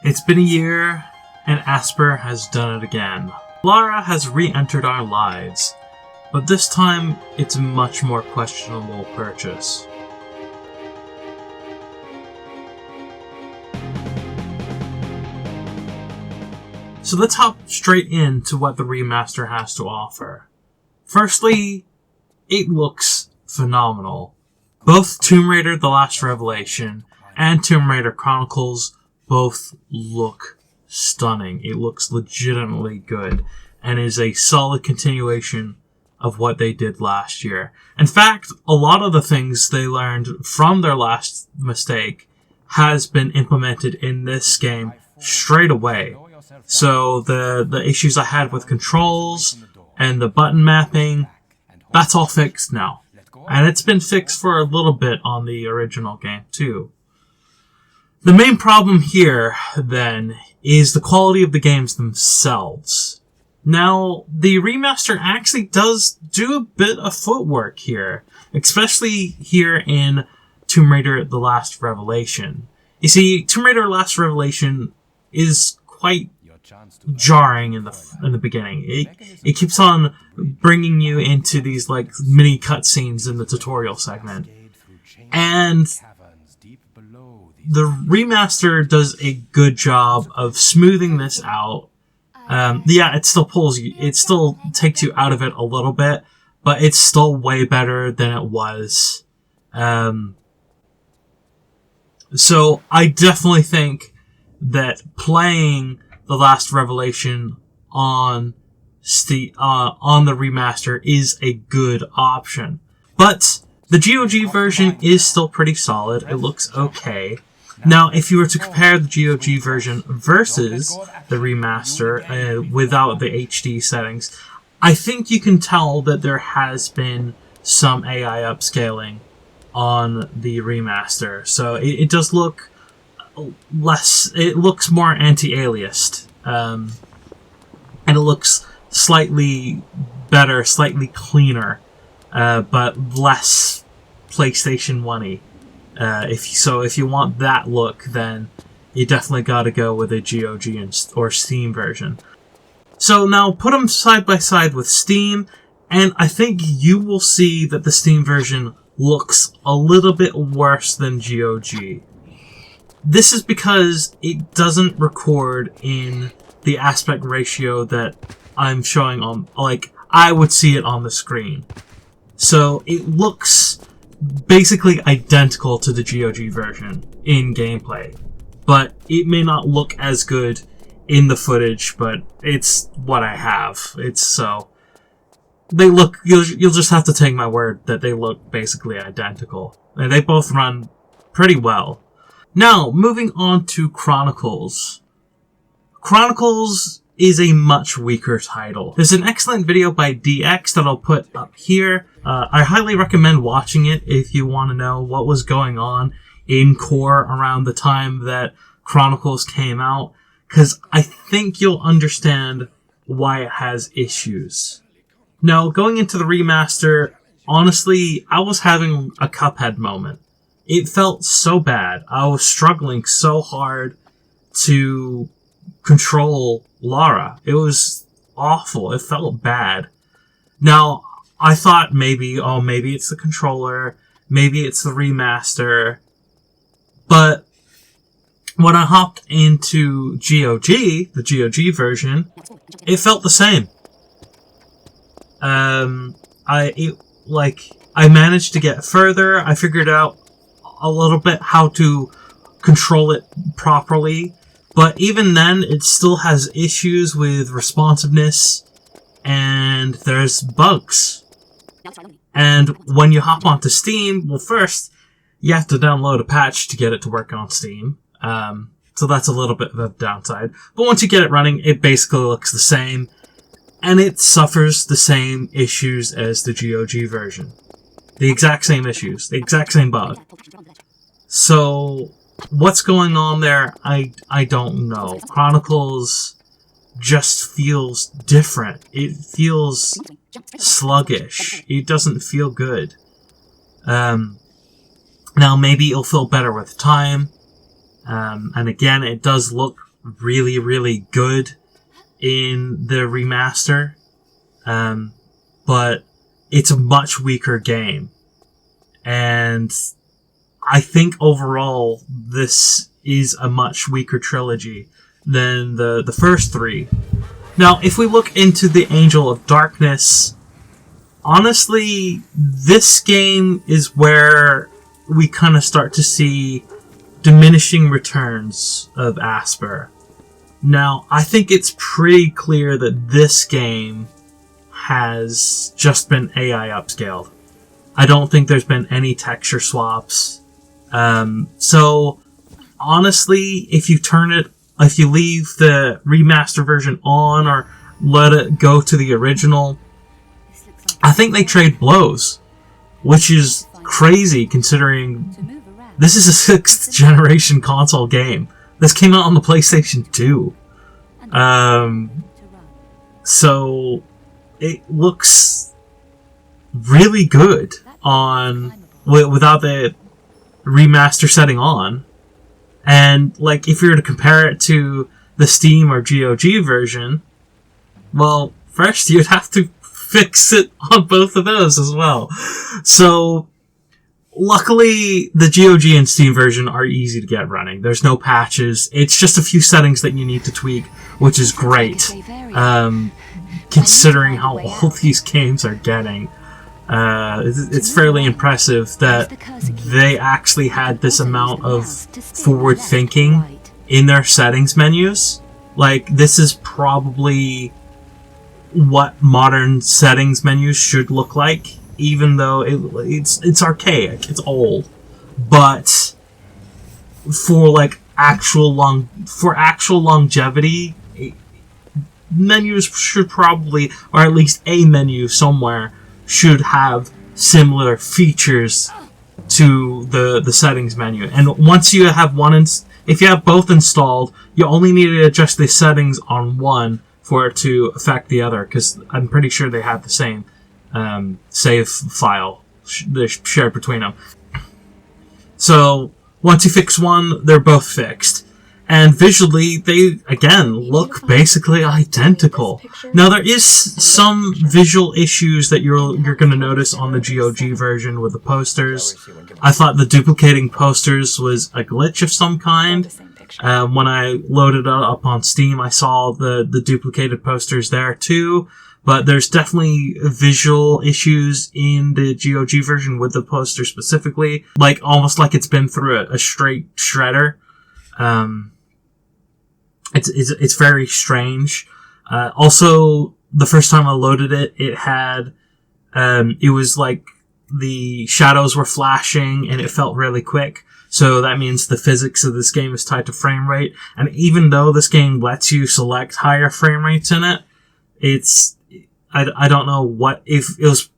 It's been a year, and Asper has done it again. Lara has re-entered our lives, but this time it's a much more questionable purchase. So let's hop straight into what the remaster has to offer. Firstly, it looks phenomenal. Both Tomb Raider The Last Revelation and Tomb Raider Chronicles both look stunning. It looks legitimately good and is a solid continuation of what they did last year. In fact, a lot of the things they learned from their last mistake has been implemented in this game straight away. So the issues I had with controls and the button mapping, that's all fixed now. And it's been fixed for a little bit on the original game too. The main problem here, then, is the quality of the games themselves. Now, the remaster actually does do a bit of footwork here, especially here in Tomb Raider The Last Revelation. You see, Tomb Raider The Last Revelation is quite jarring in the beginning. It keeps on bringing you into these like mini cutscenes in the tutorial segment, and the remaster does a good job of smoothing this out. Yeah, it still pulls you, it still takes you out of it a little bit, but it's still way better than it was. So I definitely think that playing The Last Revelation on the remaster is a good option. But the GOG version is still pretty solid. It looks okay. Now, if you were to compare the GOG version versus the remaster without the HD settings, I think you can tell that there has been some AI upscaling on the remaster. So it does look less, it looks more anti-aliased, and it looks slightly better, slightly cleaner, but less PlayStation 1-y. If you want that look, then you definitely got to go with a GOG or Steam version. So now put them side by side with Steam, and I think you will see that the Steam version looks a little bit worse than GOG. This is because it doesn't record in the aspect ratio that I'm showing on, like, I would see it on the screen. So it looks basically identical to the GOG version in gameplay, but it may not look as good in the footage, but it's what I have. It's so they look, you'll just have to take my word that they look basically identical, and they both run pretty well. Now, moving on to Chronicles. Chronicles is a much weaker title. There's an excellent video by DX that I'll put up here. I highly recommend watching it if you want to know what was going on in Core around the time that Chronicles came out, because I think you'll understand why it has issues. Now, going into the remaster, honestly, I was having a Cuphead moment. It felt so bad. I was struggling so hard to control Lara. It was awful. It felt bad. Now, I thought maybe it's the controller, maybe it's the remaster, but when I hopped into GOG, the GOG version, it felt the same. I managed to get further. I figured out a little bit how to control it properly, but even then, it still has issues with responsiveness, and there's bugs. And when you hop onto Steam, well, first, you have to download a patch to get it to work on Steam. So that's a little bit of a downside. But once you get it running, it basically looks the same, and it suffers the same issues as the GOG version. The exact same issues, the exact same bug. So what's going on there, I don't know. Chronicles just feels different. It feels sluggish. It doesn't feel good. Now maybe it'll feel better with time. And again, it does look really, really good in the remaster, but it's a much weaker game. And I think overall this is a much weaker trilogy than the first three. Now, if we look into the Angel of Darkness, honestly, this game is where we kind of start to see diminishing returns of Asper. Now, I think it's pretty clear that this game has just been AI upscaled. I don't think there's been any texture swaps. So, honestly, if you leave the remaster version on or let it go to the original, I think they trade blows, which is crazy considering this is a 6th generation console game. This came out on the PlayStation 2. So it looks really good on without the remaster setting on. And like if you were to compare it to the Steam or GOG version, well, first you'd have to fix it on both of those as well. So luckily, the GOG and Steam version are easy to get running. There's no patches. It's just a few settings that you need to tweak, which is great, considering how old these games are getting. It's fairly impressive that they actually had this amount of forward thinking in their settings menus. Like, this is probably what modern settings menus should look like, even though it's archaic, it's old. But for like actual longevity, menus should probably, or at least a menu somewhere, should have similar features to the settings menu. And once you have if you have both installed, you only need to adjust the settings on one for it to affect the other, because I'm pretty sure they have the same save file they're shared between them. So once you fix one, they're both fixed. And visually, they, again, look basically identical. Now, there is some visual issues that you're going to notice on the GOG version with the posters. I thought the duplicating posters was a glitch of some kind. When I loaded it up on Steam, I saw the duplicated posters there too. But there's definitely visual issues in the GOG version with the poster specifically. Like, almost like it's been through a straight shredder. It's very strange. Also, the first time I loaded it, it had, it was like the shadows were flashing and it felt really quick. So that means the physics of this game is tied to frame rate. And even though this game lets you select higher frame rates in it, I don't know what the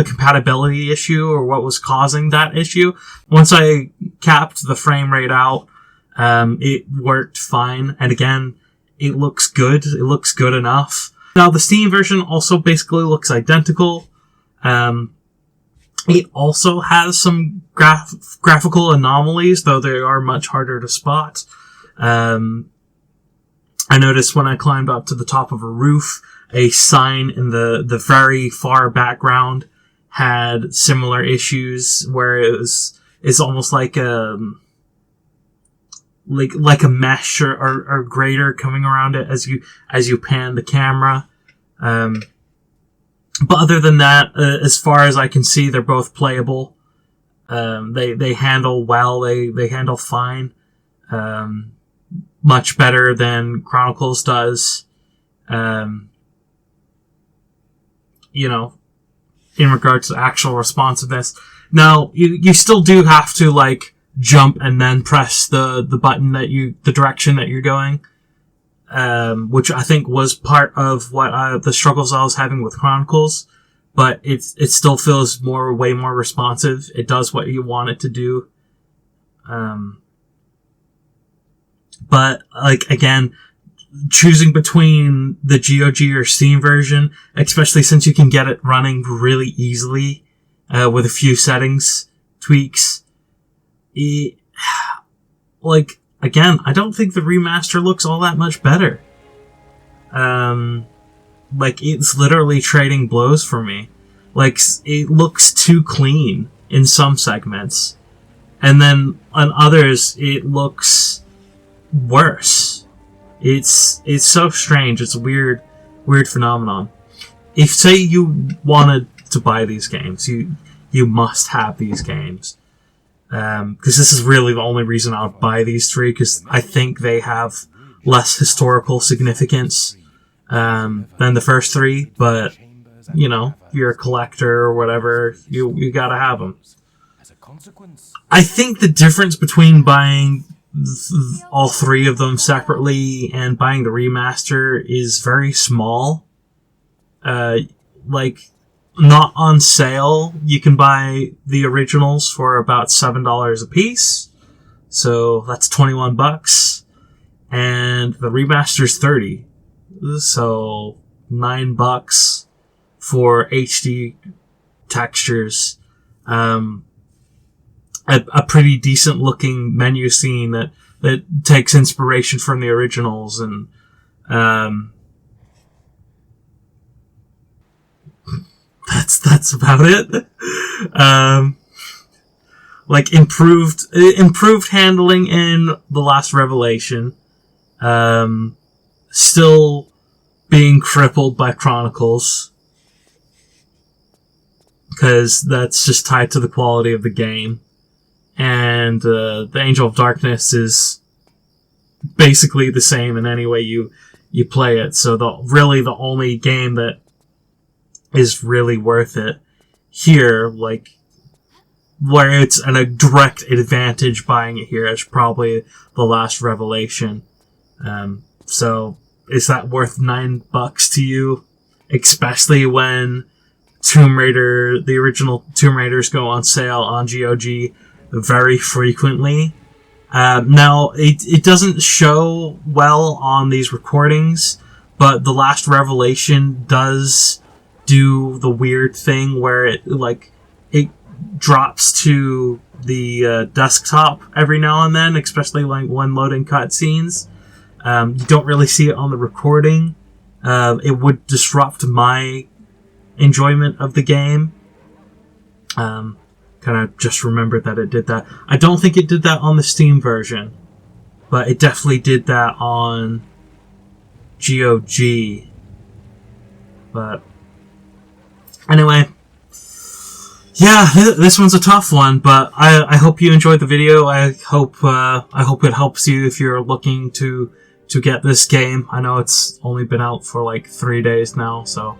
compatibility issue or what was causing that issue. Once I capped the frame rate out, it worked fine. And again, it looks good. It looks good enough. Now, the Steam version also basically looks identical. It also has some graphical anomalies, though they are much harder to spot. I noticed when I climbed up to the top of a roof, a sign in the very far background had similar issues where it's almost like a mesh or grater coming around it as you pan the camera. But other than that, as far as I can see, they're both playable. They handle well. They handle fine. Much better than Chronicles does. In regards to actual responsiveness. Now, you still do have to, like, jump and then press the button the direction that you're going. Which I think was part of what, the struggles I was having with Chronicles. But it still feels way more responsive. It does what you want it to do. But, like, again, choosing between the GOG or Steam version, especially since you can get it running really easily, with a few settings tweaks, again, I don't think the remaster looks all that much better. Like, it's literally trading blows for me. Like, it looks too clean in some segments. And then on others, it looks worse. It's so strange. It's a weird phenomenon. If, say, you wanted to buy these games, you must have these games. Because this is really the only reason I would buy these three, because I think they have less historical significance than the first three, but, you know, if you're a collector or whatever, you gotta have them. I think the difference between buying all three of them separately and buying the remaster is very small. Like, not on sale, you can buy the originals for about $7 a piece, so that's $21, and the remaster's $30, so $9 for HD textures. A pretty decent looking menu scene that takes inspiration from the originals, and that's about it. Like, improved handling in The Last Revelation. Still being crippled by Chronicles, because that's just tied to the quality of the game. And the Angel of Darkness is basically the same in any way you play it. So the only game that is really worth it here, like, where it's a direct advantage buying it here, is probably The Last Revelation. So is that worth $9 to you? Especially when Tomb Raider, the original Tomb Raiders, go on sale on GOG very frequently. Now, it doesn't show well on these recordings, but The Last Revelation does do the weird thing where it drops to the desktop every now and then, especially like when loading cutscenes. You don't really see it on the recording. It would disrupt my enjoyment of the game. Kind of just remembered that it did that. I don't think it did that on the Steam version, but it definitely did that on GOG. But anyway, yeah, this one's a tough one, but I hope you enjoyed the video. I hope it helps you if you're looking to get this game. I know it's only been out for like 3 days now, so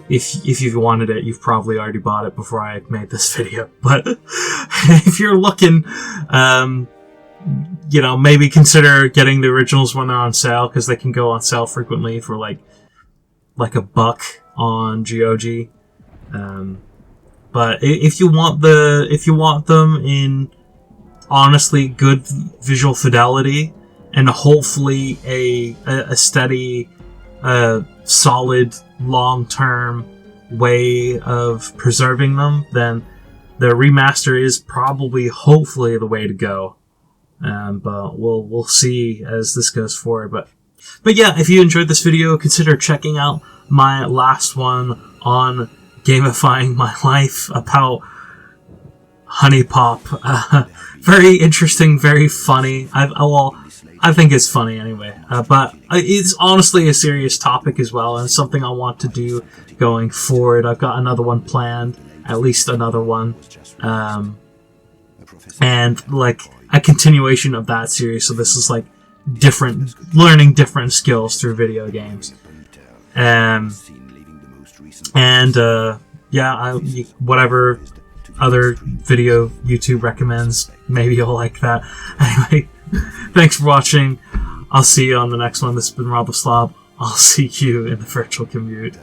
if you've wanted it, you've probably already bought it before I made this video. But if you're looking, you know, maybe consider getting the originals when they're on sale, because they can go on sale frequently for like $1 on GOG. But if you want them in honestly good visual fidelity and hopefully a steady, solid, long-term way of preserving them, then the remaster is probably, hopefully, the way to go. But we'll see as this goes forward. But yeah, if you enjoyed this video, consider checking out my last one on gamifying my life about Honey Pop. Very interesting, very funny. I think it's funny anyway. But it's honestly a serious topic as well, and something I want to do going forward. I've got another one planned, at least another one. And like a continuation of that series. So this is like learning different skills through video games. Yeah, whatever other video YouTube recommends, maybe you'll like that. Anyway, thanks for watching. I'll see you on the next one. This has been Rob the Slob. I'll see you in the virtual commute.